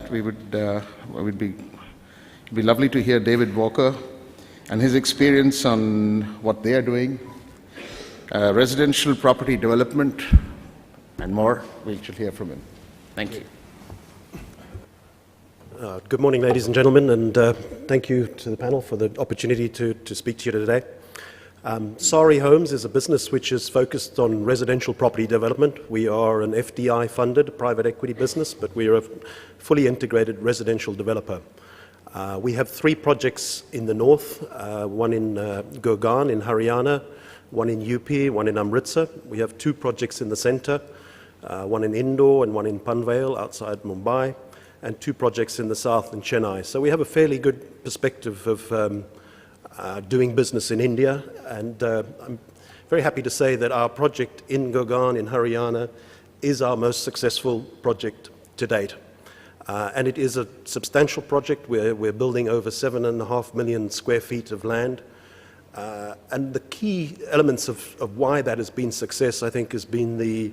start, it'd be lovely to hear David Walker and his experience on what they are doing, residential property development, and more. We shall hear from him. Thank you. Good morning, ladies and gentlemen, and thank you to the panel for the opportunity to speak to you today. SARE Homes is a business which is focused on residential property development. We are an FDI-funded private equity business, but we are a fully integrated residential developer. We have 3 projects in the north, one in Gurgaon in Haryana, one in UP, one in Amritsar. We have 2 projects in the center, one in Indore and one in Panvel outside Mumbai, and 2 projects in the south in Chennai. So we have a fairly good perspective of doing business in India, and I'm very happy to say that our project in Gurgaon in Haryana is our most successful project to date. And it is a substantial project. We're building over 7.5 million square feet of land. And the key elements of why that has been success, I think, has been the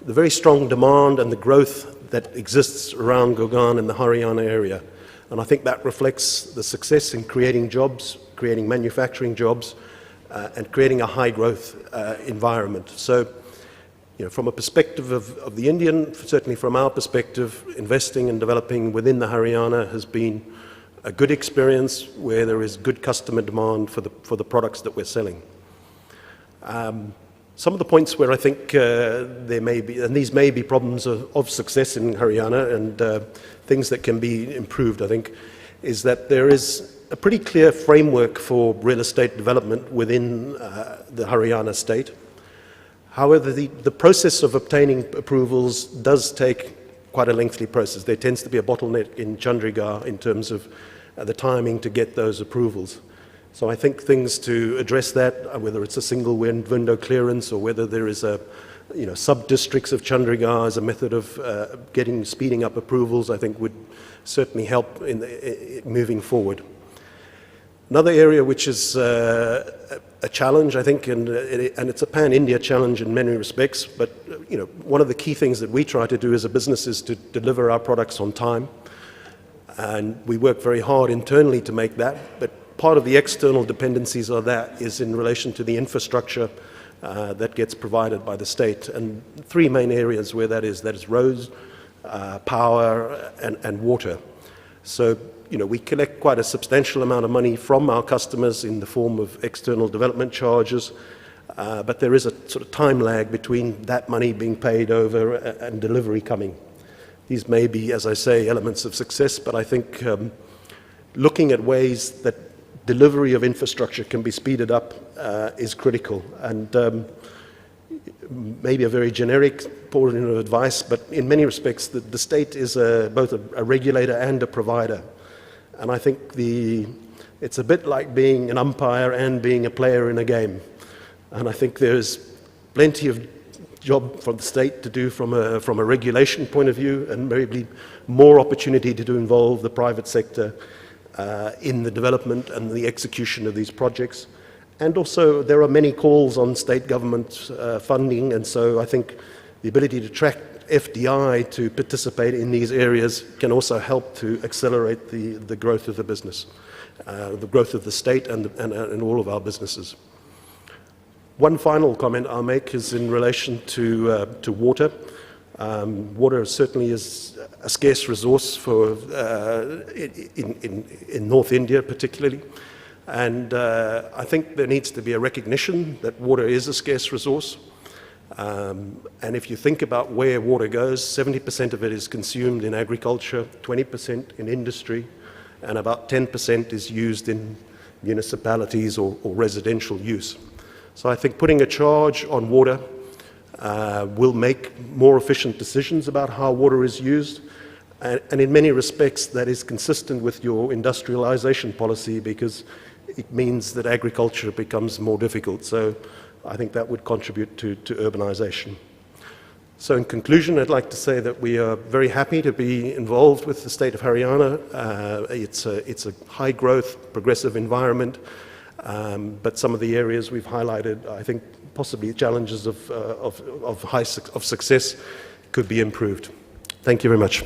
very strong demand and the growth that exists around Gurgaon and the Haryana area. And I think that reflects the success in creating jobs, creating manufacturing jobs, and creating a high growth environment. So, you know, from a perspective of the Indian, certainly from our perspective, investing and developing within the Haryana has been a good experience where there is good customer demand for the products that we're selling. Some of the points where I think there may be, and these may be problems of success in Haryana and things that can be improved, I think, is that there is a pretty clear framework for real estate development within the Haryana state. However, the process of obtaining approvals does take quite a lengthy process. There tends to be a bottleneck in Chandigarh in terms of the timing to get those approvals. So I think things to address that, whether it's a single window clearance or whether there is a, sub-districts of Chandigarh as a method of speeding up approvals, I think would certainly help in moving forward. Another area which is a challenge, I think, and it's a pan-India challenge in many respects, but one of the key things that we try to do as a business is to deliver our products on time. And we work very hard internally to make that, but part of the external dependencies of that is in relation to the infrastructure that gets provided by the state. And 3 main areas where that is roads, power, and water. So, we collect quite a substantial amount of money from our customers in the form of external development charges, but there is a sort of time lag between that money being paid over and delivery coming. These may be, as I say, elements of success, but I think looking at ways that delivery of infrastructure can be speeded up is critical. And maybe a very generic portion of advice, but in many respects, the state is both a regulator and a provider. And I think it's a bit like being an umpire and being a player in a game. And I think there's plenty of job for the state to do from a regulation point of view, and maybe more opportunity to involve the private sector in the development and the execution of these projects. And also, there are many calls on state government funding, and so I think the ability to attract FDI to participate in these areas can also help to accelerate the growth of the business, the growth of the state and all of our businesses. One final comment I'll make is in relation to water. Water certainly is a scarce resource for in North India particularly. And I think there needs to be a recognition that water is a scarce resource. And if you think about where water goes, 70% of it is consumed in agriculture, 20% in industry, and about 10% is used in municipalities or residential use. So I think putting a charge on water will make more efficient decisions about how water is used. And in many respects, that is consistent with your industrialization policy, because it means that agriculture becomes more difficult. So I think that would contribute to urbanization. So in conclusion, I'd like to say that we are very happy to be involved with the state of Haryana. It's a high growth, progressive environment, but some of the areas we've highlighted, I think possibly challenges of success could be improved. Thank you very much.